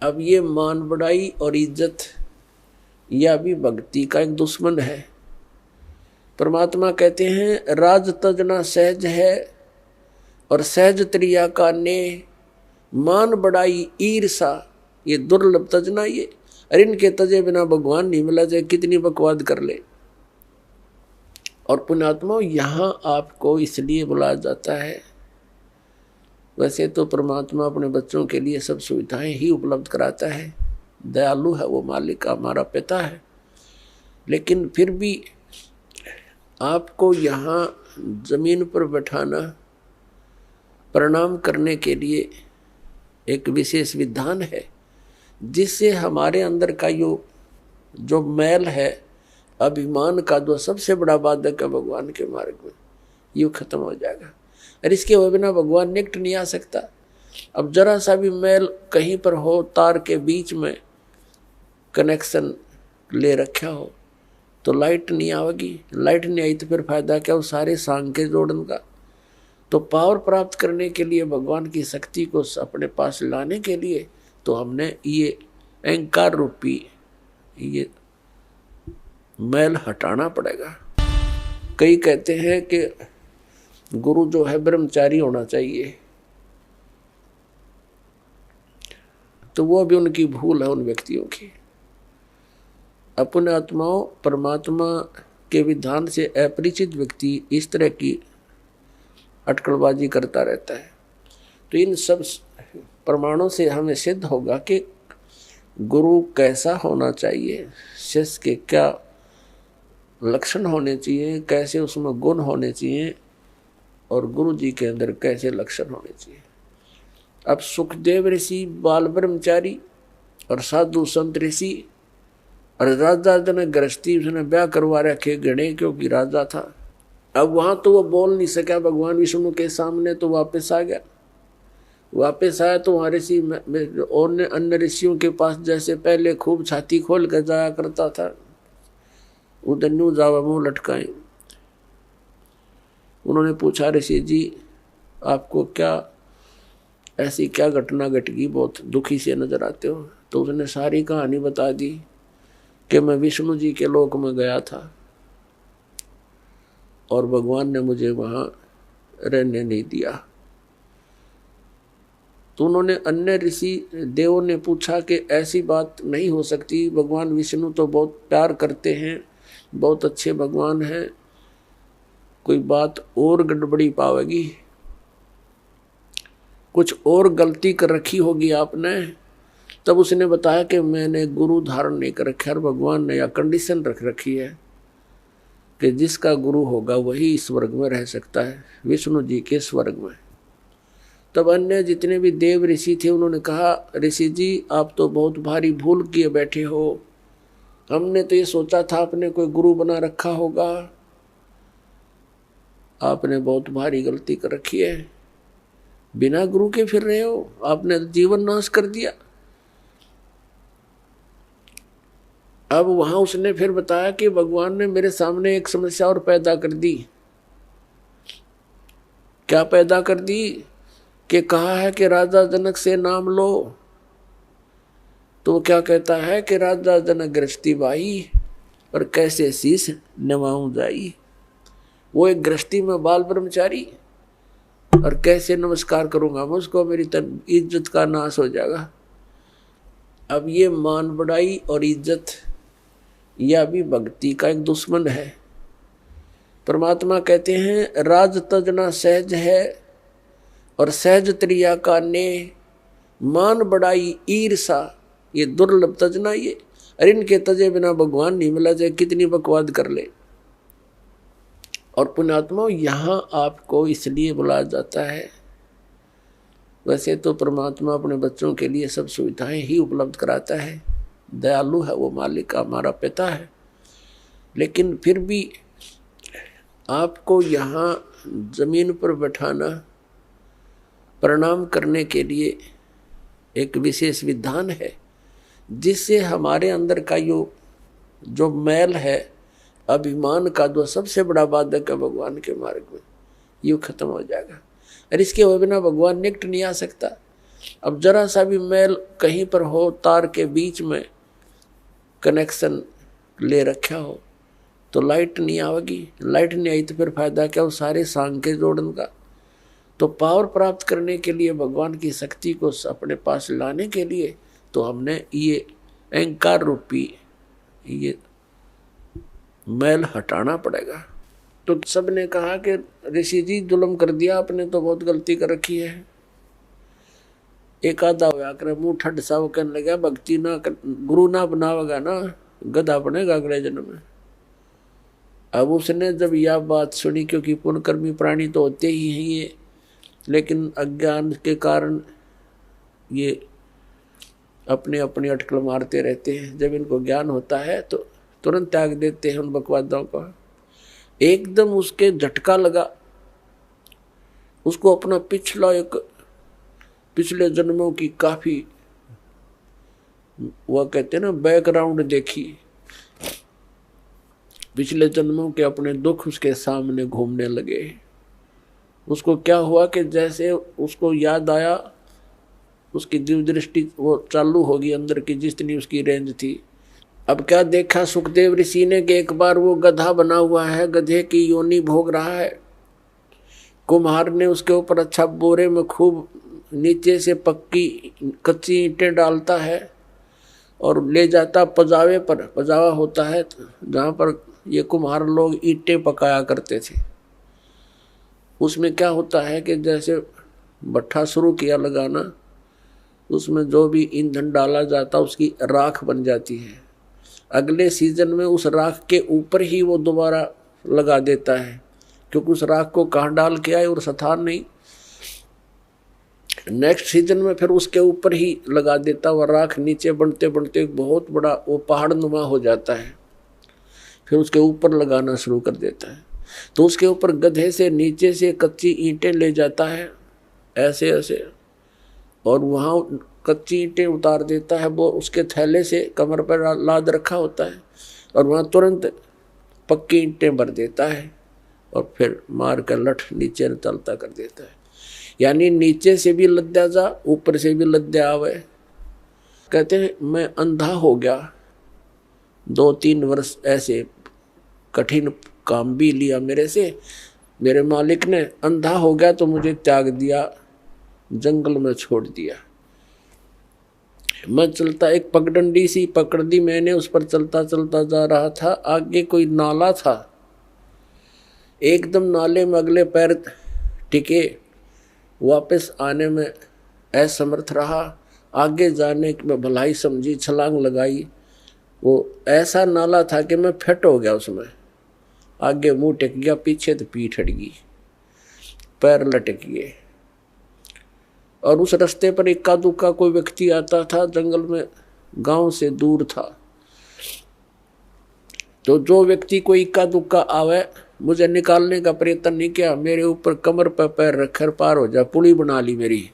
अब ये मान बढ़ाई और इज्जत यह भी भक्ति का एक दुश्मन है। परमात्मा कहते हैं राज तजना सहज है और सहज त्रिया का ने मान बढ़ाई ईर्षा, ये दुर्लभ तजना ये। अरे इनके तजे बिना भगवान नहीं मिला, चाहे कितनी बकवाद कर ले। और पुण्यात्मा यहाँ आपको इसलिए बुलाया जाता है, वैसे तो परमात्मा अपने बच्चों के लिए सब सुविधाएं ही उपलब्ध कराता है, दयालु है वो, मालिक हमारा पिता है। लेकिन फिर भी आपको यहाँ जमीन पर बैठाना, प्रणाम करने के लिए एक विशेष विधान है, जिससे हमारे अंदर का जो मैल है, अभिमान का जो सबसे बड़ा बाधक है भगवान के मार्ग में, यूँ खत्म हो जाएगा। और इसके बिना भगवान निकट नहीं आ सकता। अब जरा सा भी मैल कहीं पर हो, तार के बीच में कनेक्शन ले रखा हो तो लाइट नहीं आएगी। लाइट नहीं आई तो फिर फायदा क्या, वो सारे सांग के जोड़न का। तो पावर प्राप्त करने के लिए, भगवान की शक्ति को अपने पास लाने के लिए, तो हमने ये अहंकार रूपी ये मैल हटाना पड़ेगा। कई कहते हैं कि गुरु जो है ब्रह्मचारी होना चाहिए, तो वो भी उनकी भूल है उन व्यक्तियों की। अपने आत्माओं परमात्मा के विधान से अपरिचित व्यक्ति इस तरह की अटकलबाजी करता रहता है। तो इन सब प्रमाणों से हमें सिद्ध होगा कि गुरु कैसा होना चाहिए, शिष्य के क्या लक्षण होने चाहिए, कैसे उसमें गुण होने चाहिए, और गुरु जी के अंदर कैसे लक्षण होने चाहिए। अब सुखदेव ऋषि बाल ब्रह्मचारी और साधु संत ऋषि, और राजा ने गृहस्थी, उसने ब्याह करवा रखे गणे, क्योंकि राजा था। अब वहां तो वो बोल नहीं सका भगवान विष्णु के सामने, तो वापस आ गया। वापस आया तो वहाँ ऋषि और अन्य ऋषियों के पास जैसे पहले खूब छाती खोल कर जाया करता था, उधर न्यू जावा मुँह लटकाए। उन्होंने पूछा ऋषि जी आपको क्या ऐसी क्या घटना घट गई, बहुत दुखी से नजर आते हो। तो उसने सारी कहानी बता दी कि मैं विष्णु जी के लोक में गया था और भगवान ने मुझे वहां रहने नहीं दिया। तो उन्होंने अन्य ऋषि देवों ने पूछा कि ऐसी बात नहीं हो सकती, भगवान विष्णु तो बहुत प्यार करते हैं, बहुत अच्छे भगवान हैं, कोई बात और गड़बड़ी पावेगी, कुछ और गलती कर रखी होगी आपने। तब उसने बताया कि मैंने गुरु धारण नहीं कर रखा, भगवान ने या कंडीशन रख रखी है कि जिसका गुरु होगा वही स्वर्ग में रह सकता है, विष्णु जी के स्वर्ग में। तब अन्य जितने भी देव ऋषि थे उन्होंने कहा ऋषि जी आप तो बहुत भारी भूल किए बैठे हो, हमने तो ये सोचा था आपने कोई गुरु बना रखा होगा, आपने बहुत भारी गलती कर रखी है, बिना गुरु के फिर रहे हो, आपने जीवन नाश कर दिया। अब वहां उसने फिर बताया कि भगवान ने मेरे सामने एक समस्या और पैदा कर दी। क्या पैदा कर दी कि कहा है कि राजा जनक से नाम लो, तो क्या कहता है कि राजा जनक गृहस्थी बाई और कैसे शीश नवाऊं जाई। वो एक गृहस्थी में बाल ब्रह्मचारी, और कैसे नमस्कार करूंगा मैं उसको, मेरी इज्जत का नाश हो जाएगा। अब ये मान बढ़ाई और इज्जत यह भी भक्ति का एक दुश्मन है। परमात्मा कहते हैं राज तजना सहज है और सहज त्रिया का ने मान बढ़ाई ईर्षा, ये दुर्लभ तजना ये। अरे इनके तजे बिना भगवान नहीं मिला, चाहे कितनी बकवाद कर ले। और पुण्यात्मा यहाँ आपको इसलिए बुलाया जाता है, वैसे तो परमात्मा अपने बच्चों के लिए सब सुविधाएं ही उपलब्ध कराता है, दयालु है वो, मालिक हमारा पिता है। लेकिन फिर भी आपको यहाँ जमीन पर बैठाना, प्रणाम करने के लिए एक विशेष विधान है, जिससे हमारे अंदर का जो मैल है, अभिमान का जो सबसे बड़ा बाधक है भगवान के मार्ग में, यूँ खत्म हो जाएगा। और इसके बिना भगवान निकट नहीं आ सकता। अब जरा सा भी मैल कहीं पर हो, तार के बीच में कनेक्शन ले रखा हो तो लाइट नहीं आवेगी। लाइट नहीं आई तो फिर फायदा क्या, वो सारे सांग के जोड़न का। तो पावर प्राप्त करने के लिए, भगवान की शक्ति को अपने पास लाने के लिए, तो हमने ये अहंकार रूपी ये मैल हटाना पड़ेगा। तो सबने कहा कि ऋषि जी जुल्म कर दिया आपने, तो बहुत गलती कर रखी है। एक आधा होया कर मुंह ठंड सा, वो कहने लगा भक्ति ना कर, गुरु ना बनावेगा ना गधा बनेगा अगले जन्म में। अब उसने जब यह बात सुनी, क्योंकि पुण्यकर्मी प्राणी तो होते ही हैं ये, लेकिन अज्ञान के कारण ये अपने अपने अटकल मारते रहते हैं। जब इनको ज्ञान होता है तो तुरंत त्याग देते हैं उन बकवादों को। एकदम उसके झटका लगा, उसको अपना पिछले जन्मों की काफी, वह कहते हैं ना, बैकग्राउंड देखी। पिछले जन्मों के अपने दुख उसके सामने घूमने लगे। उसको क्या हुआ कि जैसे उसको याद आया, उसकी दिव्य दृष्टि वो चालू होगी अंदर की, जितनी उसकी रेंज थी। अब क्या देखा सुखदेव ऋषि ने कि एक बार वो गधा बना हुआ है, गधे की योनि भोग रहा है। कुम्हार ने उसके ऊपर अच्छा बोरे में खूब नीचे से पक्की कच्ची ईंटें डालता है और ले जाता पजावे पर। पजावा होता है जहाँ पर ये कुम्हार लोग ईंटें पकाया करते थे। उसमें क्या होता है कि जैसे भट्ठा शुरू किया लगाना, उसमें जो भी ईंधन डाला जाता उसकी राख बन जाती है। अगले सीजन में उस राख के ऊपर ही वो दोबारा लगा देता है, क्योंकि उस राख को कहाँ डाल के आए और सथार नहीं। नेक्स्ट सीजन में फिर उसके ऊपर ही लगा देता। वह राख नीचे बनते बनते बहुत बड़ा वो पहाड़ नुमा हो जाता है, फिर उसके ऊपर लगाना शुरू कर देता है। तो उसके ऊपर गधे से नीचे से कच्ची ईंटें ले जाता है ऐसे ऐसे, और वहाँ कच्ची ईंटें उतार देता है। वो उसके थैले से कमर पर लाद रखा होता है, और वहाँ तुरंत पक्की ईंटें भर देता है, और फिर मार कर लठ नीचे तलता कर देता है। यानी नीचे से भी लद्या जा, ऊपर से भी लद्या आवे। कहते हैं मैं अंधा हो गया, 2-3 वर्ष ऐसे कठिन काम भी लिया मेरे से। मेरे मालिक ने अंधा हो गया तो मुझे त्याग दिया, जंगल में छोड़ दिया। मैं चलता, एक पगडंडी सी पकड़ दी मैंने, उस पर चलता चलता जा रहा था। आगे कोई नाला था, एकदम नाले में अगले पैर टिके, वापस आने में असमर्थ रहा। आगे जाने की मैं भलाई समझी, छलांग लगाई। वो ऐसा नाला था कि मैं फिट हो गया उसमें। आगे मुंह टेक गया, पीछे तो पीठ हट गई, पैर लटक गए। और उस रास्ते पर इक्का दुक्का कोई व्यक्ति आता था, जंगल में, गांव से दूर था। तो जो व्यक्ति कोई इक्का दुक्का आवे, मुझे निकालने का प्रयत्न नहीं किया, मेरे ऊपर कमर पर पैर रखकर पार हो जा, पुली बना ली मेरी।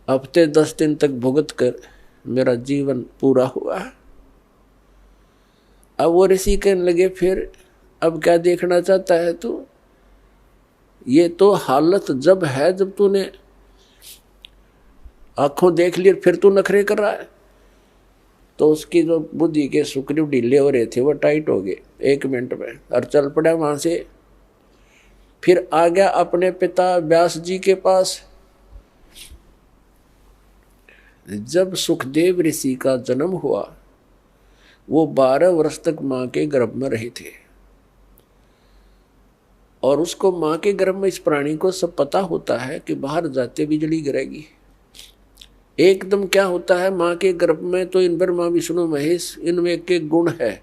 हफ्ते 10 दिन तक भुगत कर मेरा जीवन पूरा हुआ। अब वो ऋषि कहने लगे, फिर अब क्या देखना चाहता है तू? ये तो हालत जब है जब तूने आंखों देख ली, फिर तू नखरे कर रहा है। तो उसकी जो बुद्धि के सुकरीव ढीले हो रहे थे वो टाइट हो गए 1 मिनट में, और चल पड़ा वहां से। फिर आ गया अपने पिता व्यास जी के पास। जब सुखदेव ऋषि का जन्म हुआ, वो 12 वर्ष तक मां के गर्भ में रहे थे, और उसको मां के गर्भ में इस प्राणी को सब पता होता है कि बाहर जाते बिजली गिरेगी। एकदम क्या होता है, मां के गर्भ में तो इन ब्रह्मा विष्णु महेश, इनमें एक गुण है।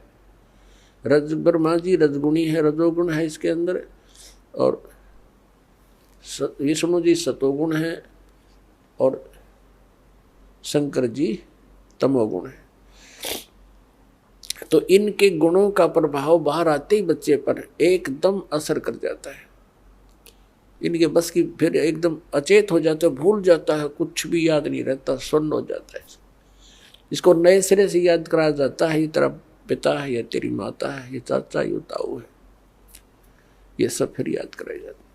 ब्रह्मा जी रजगुणी है, रजोगुण है इसके अंदर, और विष्णु जी सतोगुण है, और शंकर जी तमोगुण है। तो इनके गुणों का प्रभाव बाहर आते ही बच्चे पर एकदम असर कर जाता है। इनके बस की, फिर एकदम अचेत हो जाता है, भूल जाता है, कुछ भी याद नहीं रहता, सुन्न हो जाता है। इसको नए सिरे से याद कराया जाता है, ये तेरा पिता है, ये तेरी माता है, ये चाचा, ये ताऊ है, ये सब फिर याद कराया जाता है।